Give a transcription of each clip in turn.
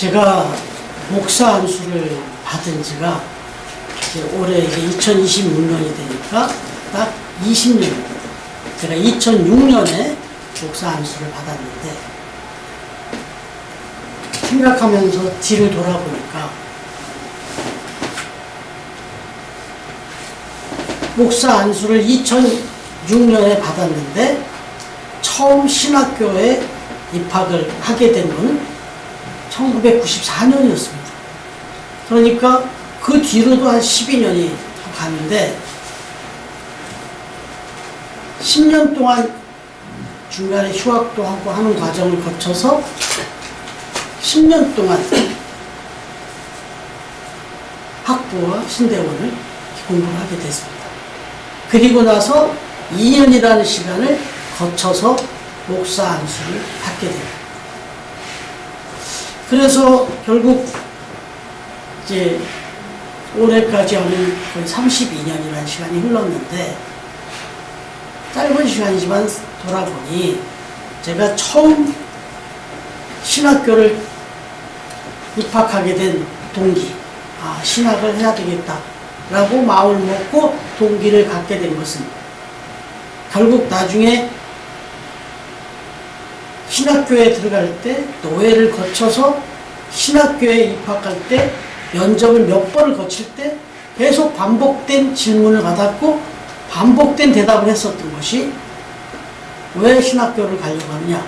제가 목사 안수를 받은 지가 이제 올해 이제 2026년이 되니까 딱 20년. 제가 2006년에 목사 안수를 받았는데 생각하면서 뒤를 돌아보니까 목사 안수를 2006년에 받았는데 처음 신학교에 입학을 하게 된 거는 1994년이었습니다. 그러니까 그 뒤로도 한 12년이 갔는데 10년 동안 중간에 휴학도 하고 하는 과정을 거쳐서 10년 동안 학부와 신대원을 공부를 하게 됐습니다. 그리고 나서 2년이라는 시간을 거쳐서 목사 안수를 받게 됩니다. 그래서 결국 이제 올해까지 하는 거의 32년이라는 시간이 흘렀는데 짧은 시간이지만 돌아보니 제가 처음 신학교를 입학하게 된 동기, 신학을 해야 되겠다라고 마음을 먹고 동기를 갖게 된 것은 결국 나중에 신학교에 들어갈 때 노예를 거쳐서 신학교에 입학할 때 면접을 몇 번을 거칠 때 계속 반복된 질문을 받았고 반복된 대답을 했었던 것이 왜 신학교를 가려고 하느냐,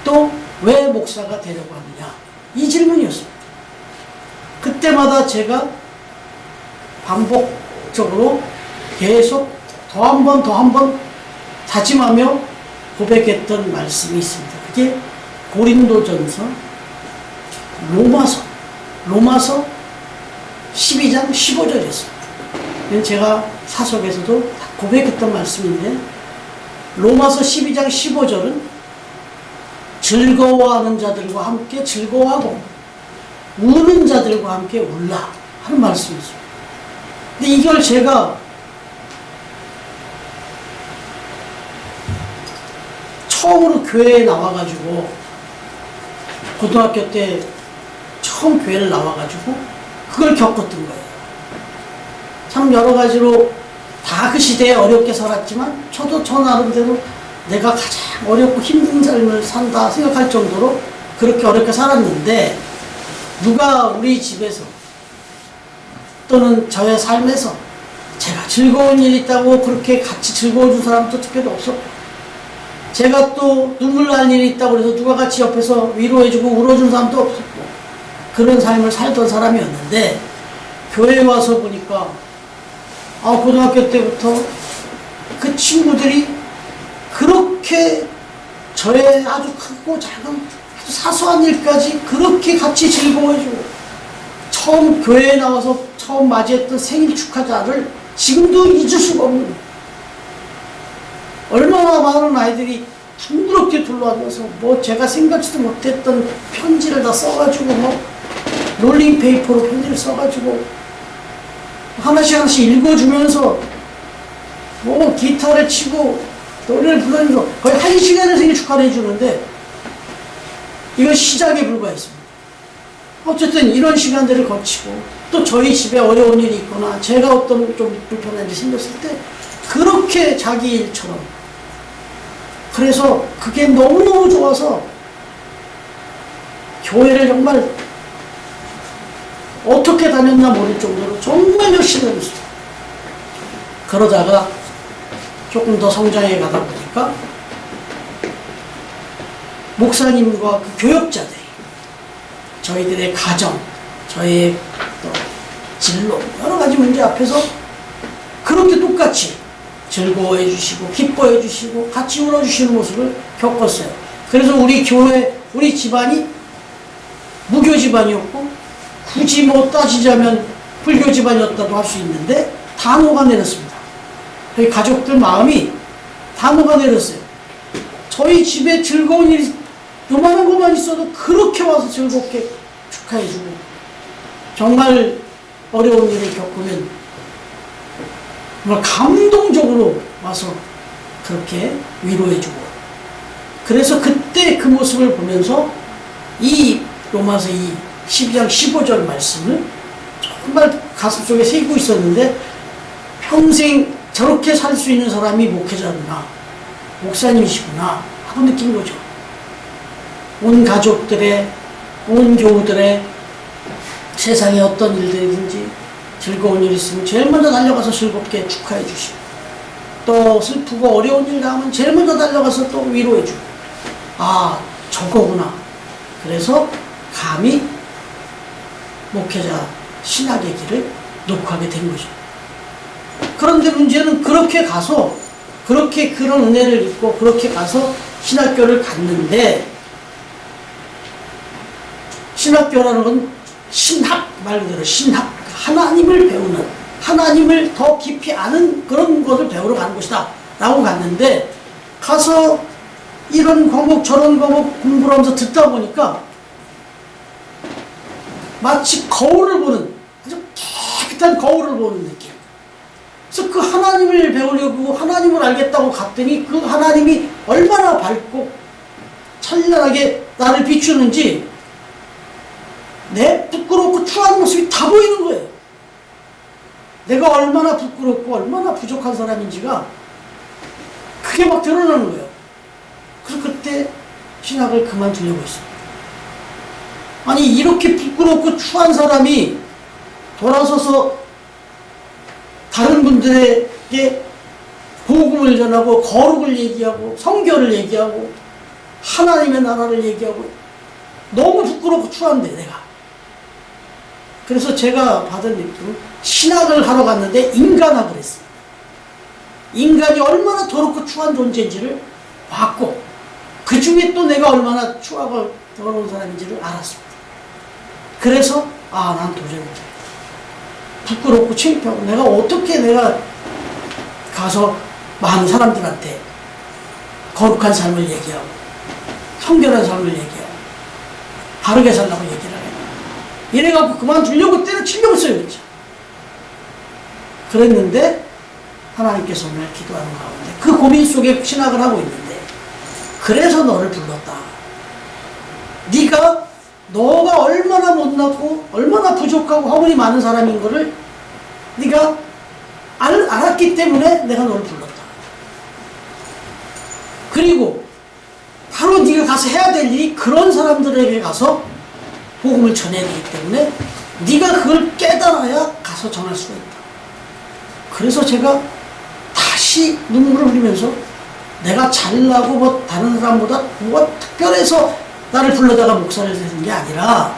또 왜 목사가 되려고 하느냐, 이 질문이었습니다. 그때마다 제가 반복적으로 계속 더 한 번 다짐하며 고백했던 말씀이 있습니다. 그게 고린도전서, 로마서 12장 15절이었습니다. 제가 사석에서도 고백했던 말씀인데 로마서 12장 15절은 즐거워하는 자들과 함께 즐거워하고 우는 자들과 함께 울라 하는 말씀이었습니다. 근데 이걸 제가 처음으로 교회에 나와가지고 고등학교 때 처음 교회를 나와가지고 그걸 겪었던 거예요. 참 여러 가지로 다 그 시대에 어렵게 살았지만 저도 저 나름대로 내가 가장 어렵고 힘든 삶을 산다 생각할 정도로 그렇게 어렵게 살았는데 누가 우리 집에서 또는 저의 삶에서 제가 즐거운 일이 있다고 그렇게 같이 즐거워준 사람도 특별히 없었고 제가 또 눈물 날 일이 있다고 해서 누가 같이 옆에서 위로해주고 울어준 사람도 없었고 그런 삶을 살던 사람이었는데 교회에 와서 보니까 고등학교 때부터 그 친구들이 그렇게 저의 아주 크고 작은 아주 사소한 일까지 그렇게 같이 즐거워해주고 처음 교회에 나와서 처음 맞이했던 생일 축하자를 지금도 잊을 수가 없는 얼마나 많은 아이들이 둥그렇게 둘러앉아서 제가 생각지도 못했던 편지를 다 써가지고 롤링페이퍼로 편지를 써가지고 하나씩 읽어주면서 기타를 치고 노래를 부르면서 거의 1시간을 생일 축하를 해주는데 이건 시작에 불과했습니다. 어쨌든 이런 시간들을 거치고 또 저희 집에 어려운 일이 있거나 제가 어떤 좀 불편한 일이 생겼을 때 그렇게 자기 일처럼 그래서 그게 너무너무 좋아서 교회를 정말 어떻게 다녔나 모를 정도로 정말 열심히 다녔어요. 그러다가 조금 더 성장해 가다 보니까 목사님과 그 교역자들이 저희들의 가정, 저희의 또 진로, 여러 가지 문제 앞에서 그렇게 똑같이 즐거워해 주시고 기뻐해 주시고 같이 울어주시는 모습을 겪었어요. 그래서 우리 교회, 우리 집안이 무교 집안이었고 굳이 따지자면 불교 집안이었다도 할 수 있는데 다 녹아내렸습니다. 저희 가족들 마음이 다 녹아내렸어요. 저희 집에 즐거운 일이 요만한 것만 있어도 그렇게 와서 즐겁게 축하해주고 정말 어려운 일을 겪으면 정말 감동적으로 와서 그렇게 위로해주고 그래서 그때 그 모습을 보면서 이 로마서 12장 15절 말씀을 정말 가슴속에 새기고 있었는데, 평생 저렇게 살 수 있는 사람이 목회자구나, 목사님이시구나 하고 느낀 거죠. 온 가족들의, 온 교우들의 세상에 어떤 일들이든지 즐거운 일 있으면 제일 먼저 달려가서 즐겁게 축하해 주시고, 또 슬프고 어려운 일 나오면 제일 먼저 달려가서 또 위로해 주고, 아, 저거구나. 그래서 감히 목회자 신학의 길을 놓고하게 된 거죠. 그런데 문제는 그렇게 가서, 그렇게 그런 은혜를 입고 그렇게 가서 신학교를 갔는데, 신학교라는 건 신학 말 그대로 신학, 하나님을 배우는, 하나님을 더 깊이 아는 그런 것을 배우러 가는 곳이다 라고 갔는데, 가서 이런 과목 저런 과목 공부를 하면서 듣다 보니까 마치 거울을 보는, 아주 깨끗한 거울을 보는 느낌. 그래서 그 하나님을 배우려고 하나님을 알겠다고 갔더니 그 하나님이 얼마나 밝고 찬란하게 나를 비추는지 내 부끄럽고 추한 모습이 다 보이는 거예요. 내가 얼마나 부끄럽고 얼마나 부족한 사람인지가 그게 막 드러나는 거예요. 그래서 그때 신학을 그만두려고 했습니다. 아니, 이렇게 부끄럽고 추한 사람이 돌아서서 다른 분들에게 복음을 전하고 거룩을 얘기하고 성결을 얘기하고 하나님의 나라를 얘기하고, 너무 부끄럽고 추한데 내가. 그래서 제가 받은 느낌은 신학을 하러 갔는데 인간학을 했습니다. 인간이 얼마나 더럽고 추한 존재인지를 봤고, 그 중에 또 내가 얼마나 추하고 더러운 사람인지를 알았습니다. 그래서 난 도저히 못해. 부끄럽고 창피하고 내가 어떻게 내가 가서 많은 사람들한테 거룩한 삶을 얘기하고 성결한 삶을 얘기하고 바르게 살라고 얘기를 하겠나. 이래갖고 그만두려고 때려치려고 했어요. 그렇죠? 그랬는데 하나님께서 오늘 기도하는 가운데 그 고민 속에 신학을 하고 있는데, 그래서 너를 불렀다. 너가 얼마나 못났고 얼마나 부족하고 허물이 많은 사람인 거를 네가 알았기 때문에 내가 너를 불렀다. 그리고 바로 네가 가서 해야 될 일이 그런 사람들에게 가서 복음을 전해야 되기 때문에 네가 그걸 깨달아야 가서 전할 수가 있다. 그래서 제가 다시 눈물을 흘리면서 내가 잘나고 뭐 다른 사람보다 뭐가 특별해서 나를 불러다가 목사를 되는 게 아니라,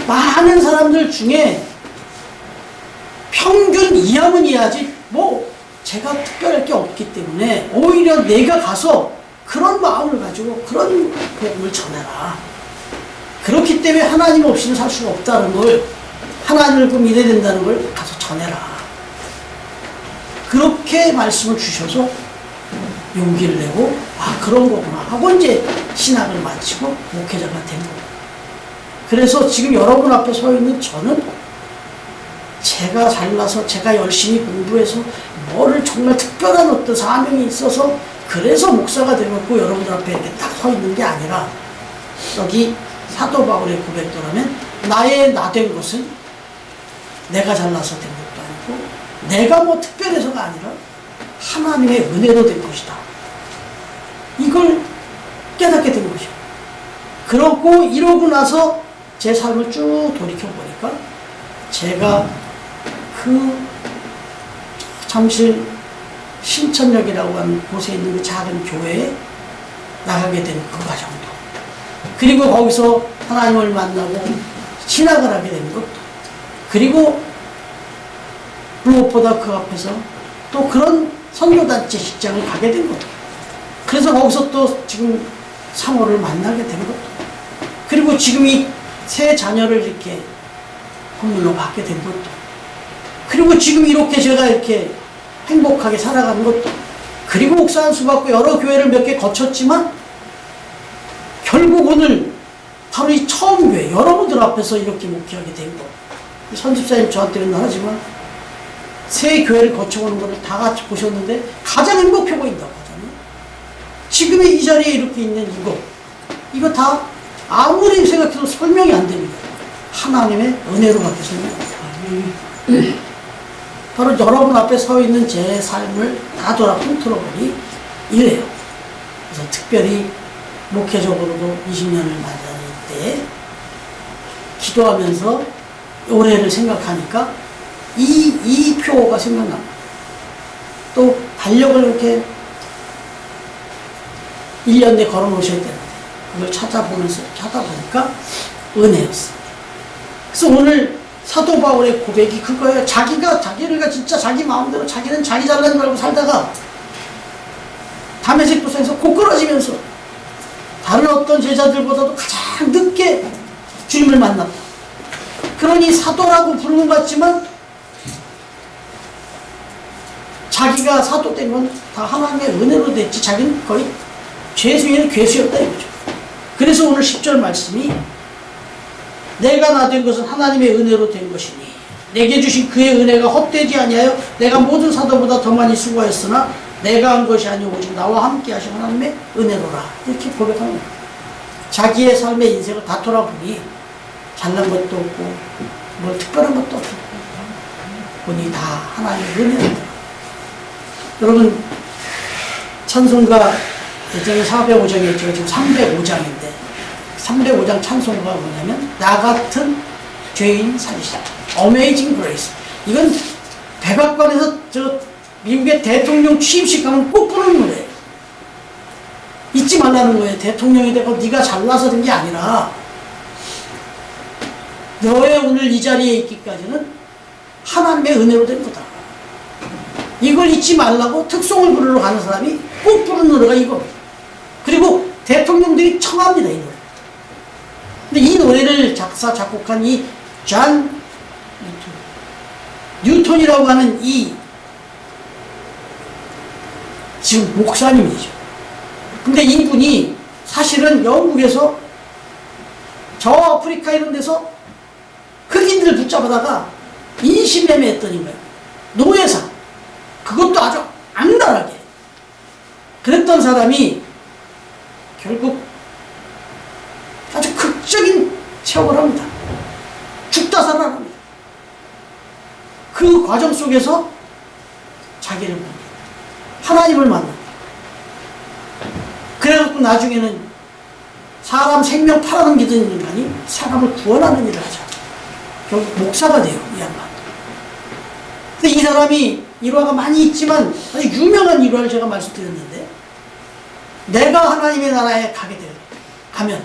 많은 사람들 중에 평균 이하면 이하지 뭐 제가 특별할 게 없기 때문에 오히려 내가 가서 그런 마음을 가지고 그런 복음을 전해라. 그렇기 때문에 하나님 없이는 살 수가 없다는 걸, 하나님을 꼭 믿어야 된다는 걸 가서 전해라. 그렇게 말씀을 주셔서 용기를 내고 그런 거구나 하고 이제 신학을 마치고 목회자가 된 거예요. 그래서 지금 여러분 앞에 서 있는 저는 제가 잘나서 제가 열심히 공부해서 뭐를 정말 특별한 어떤 사명이 있어서 그래서 목사가 되었고 여러분들 앞에 이렇게 딱 서 있는 게 아니라, 여기 사도 바울의 고백대로라면 나의 나 된 것은 내가 잘나서 된 것도 아니고 내가 뭐 특별해서가 아니라 하나님의 은혜로 된 것이다. 이걸 깨닫게 된 거죠. 그러고 이러고 나서 제 삶을 쭉 돌이켜보니까 제가 그 잠실 신천역이라고 하는 곳에 있는 그 작은 교회에 나가게 된 그 과정도, 그리고 거기서 하나님을 만나고 신학을 하게 된 것도, 그리고 무엇보다 그 앞에서 또 그런 선교단체 직장을 가게 된 것도, 그래서 거기서 또 지금 사모를 만나게 된 것도, 그리고 지금 이 세 자녀를 이렇게 선물로 받게 된 것도, 그리고 지금 이렇게 제가 이렇게 행복하게 살아가는 것도, 그리고 목사 한 수 받고 여러 교회를 몇 개 거쳤지만 결국 오늘 바로 이 처음 교회 여러분들 앞에서 이렇게 목회하게 된 것. 선집사님 저한테 맨날 하지만 새 교회를 거쳐오는 것을 다 같이 보셨는데 가장 행복해 보인다고 하잖아요. 지금의 이 자리에 이렇게 있는 이거, 이거 다 아무리 생각해도 설명이 안 됩니다. 하나님의 은혜로밖에 설명이 안 돼요. 바로 여러분 앞에 서 있는 제 삶을 다 돌아 통틀어보니 이래요. 그래서 특별히 목회적으로도 20년을 만난 때 기도하면서 올해를 생각하니까 이 표가 생각납니다. 또 달력을 이렇게 1년 내에 걸어 놓으셔야 되는데 그걸 찾아보니까 은혜였어요. 그래서 오늘 사도 바울의 고백이 그거예요. 자기를 진짜 자기 마음대로 자기는 자기 잘나는 줄 알고 살다가 다메섹 도상에서 고꾸라지면서 다른 어떤 제자들보다도 가장 늦게 주님을 만났다. 그러니 사도라고 부름은 받지만 자기가 사도 된 건 다 하나님의 은혜로 됐지 자기는 거의 죄 중에는 괴수였다 이거죠. 그래서 오늘 10절 말씀이 내가 나 된 것은 하나님의 은혜로 된 것이니 내게 주신 그의 은혜가 헛되지 아니하여 내가 모든 사도보다 더 많이 수고하였으나 내가 한 것이 아니오 오직 나와 함께 하신 하나님의 은혜로라. 이렇게 고백합니다. 자기의 삶의 인생을 다 돌아보니 잘난 것도 없고 뭐 특별한 것도 없고 보니 다 하나님의 은혜입니다. 여러분 찬송가 예전에 405장이었죠. 지금 305장인데 305장 찬송가가 뭐냐면 나 같은 죄인 살리시다. Amazing Grace. 이건 백악관에서 저 미국의 대통령 취임식 가면 꼭 부르는 노래예요. 잊지 말라는 거예요. 대통령이 되고 네가 잘나서 된 게 아니라 너의 오늘 이 자리에 있기까지는 하나님의 은혜로 된 거다. 이걸 잊지 말라고 특송을 부르러 가는 사람이 꼭 부르는 노래가 이겁니다. 그리고 대통령들이 청합니다. 이 노래. 근데 이 노래를 작사 작곡한 이 존 뉴턴이라고 하는 이 지금 목사님이죠. 근데 이분이 사실은 영국에서 저 아프리카 이런 데서 흑인들을 붙잡아다가 인신매매했더니 거예요. 노예사. 그것도 아주 악랄하게. 그랬던 사람이 결국 아주 극적인 체험을 합니다. 죽다 살아납니다. 그 과정 속에서 자기를 봅니다. 하나님을 만납니다. 그래갖고 나중에는 사람 생명 팔아넘기던 인간이 사람을 구원하는 일을 하죠. 결국 목사가 돼요, 이 양반. 근데 이 사람이 일화가 많이 있지만 아주 유명한 일화를 제가 말씀드렸는데 내가 하나님의 나라에 가면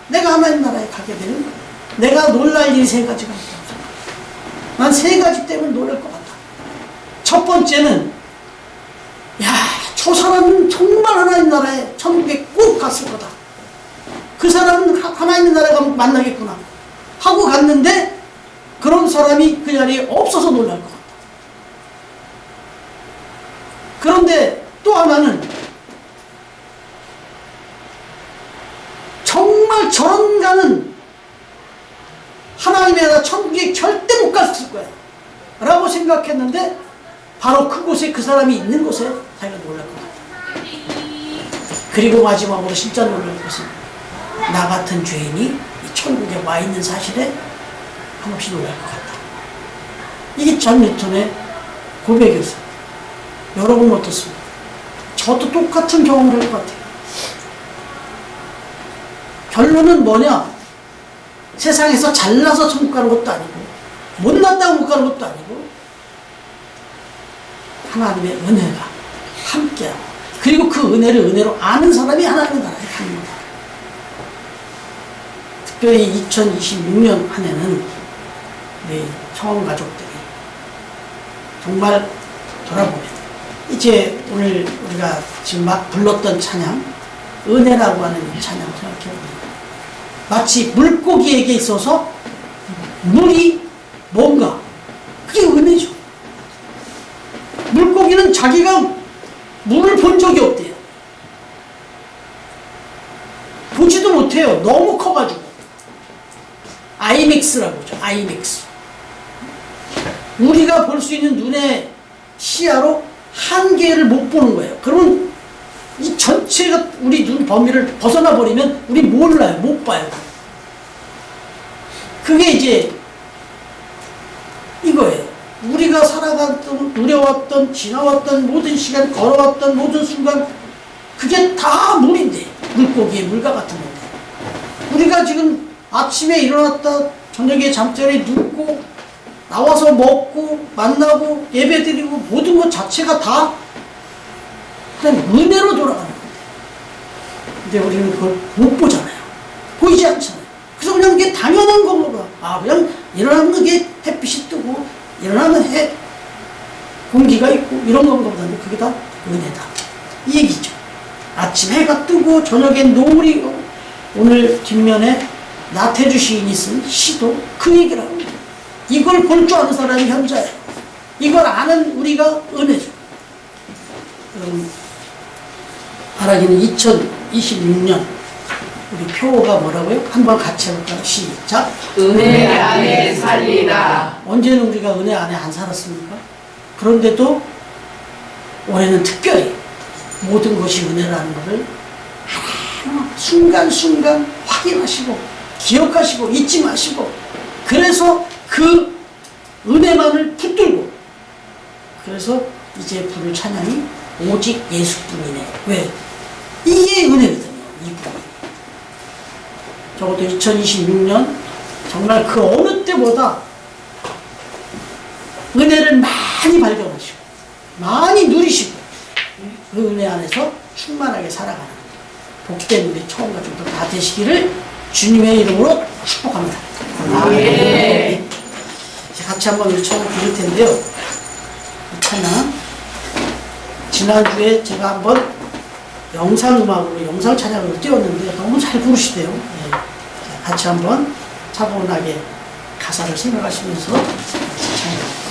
내가 하나님 나라에 가게 되면 내가 놀랄 일이 세 가지가 있다고 생각합니다. 난 세 가지 때문에 놀랄 것 같다. 첫 번째는 저 사람은 정말 하나님 나라에 천국에 꼭 갔을 거다. 그 사람은 하나님 나라에 가면 만나겠구나 하고 갔는데 그런 사람이 그 자리에 없어서 놀랄 것 같다. 그런데 또 하나는 정말 저런 가는 하나님의 나라 천국에 절대 못 갔을 거야 라고 생각했는데 바로 그곳에 그 사람이 있는 곳에 자기가 놀랄 것 같다. 그리고 마지막으로 진짜 놀랄 것은 나 같은 죄인이 이 천국에 와 있는 사실에 한없이 놀랄 것 같다. 이게 존 뉴턴의 고백이었어요. 여러분은 어떻습니까? 저도 똑같은 경험을 할 것 같아요. 결론은 뭐냐? 세상에서 잘나서 천국 가는 것도 아니고 못났다고 못 가는 것도 아니고 하나님의 은혜가 함께하고 그리고 그 은혜를 은혜로 아는 사람이 하나님의 나라에 가는 겁니다. 특별히 2026년 한 해는 우리 청원 가족들이 정말 돌아보면 이제 오늘 우리가 지금 막 불렀던 찬양 은혜라고 하는 이 찬양을 생각해보면 마치 물고기에게 있어서 물이 뭔가 그게 은혜죠. 물고기는 자기가 물을 본 적이 없대요. 보지도 못해요. 너무 커가지고. 아이맥스라고 하죠. 아이맥스. 우리가 볼 수 있는 눈의 시야로 한 개를 못 보는 거예요. 그러면 이 전체가 우리 눈 범위를 벗어나 버리면 우리 몰라요. 못 봐요. 그게 이제 이거예요. 우리가 살아갔던, 누려왔던, 지나왔던 모든 시간, 걸어왔던 모든 순간, 그게 다 물인데, 물고기의 물과 같은 건데. 우리가 지금 아침에 일어났다, 저녁에 잠자리에 눕고, 나와서 먹고, 만나고, 예배 드리고, 모든 것 자체가 다 그냥 은혜로 돌아가는 거예요. 근데 우리는 그걸 못 보잖아요. 보이지 않잖아요. 그래서 그냥 이게 당연한 건가 봐. 그냥 일어나면 이게 햇빛이 뜨고, 일어나면 공기가 있고, 이런 건가 보다. 그게 다 은혜다. 이 얘기죠. 아침 해가 뜨고, 저녁엔 노을이 오고, 오늘 뒷면에 나태주 시인이 쓴 시도 그 얘기를 하는 거예요. 이걸 볼 줄 아는 사람이 현자예요. 이걸 아는 우리가 은혜죠. 바라기는 2026년 우리 표가 뭐라고요? 한번 같이 해볼까요? 시작. 은혜 안에 살리라. 언제는 우리가 은혜 안에 안 살았습니까? 그런데도 올해는 특별히 모든 것이 은혜라는 것을 하나하나 순간순간 확인하시고 기억하시고 잊지 마시고, 그래서 그 은혜만을 붙들고, 그래서 이제 부를 찬양이 오직 예수뿐이네. 왜? 이게 은혜거든요. 이 부분. 적어도 2026년 정말 그 어느 때보다 은혜를 많이 발견하시고 많이 누리시고 그 은혜 안에서 충만하게 살아가는 복된 우리 처음 가족들 다 되시기를 주님의 이름으로 축복합니다. 아멘. 이제 같이 한번 우리 처음 부를 텐데요. 찬양, 지난주에 제가 한번 영상음악으로 영상 찬양을 띄웠는데 너무 잘 부르시대요. 네. 같이 한번 차분하게 가사를 생각하시면서 찬양.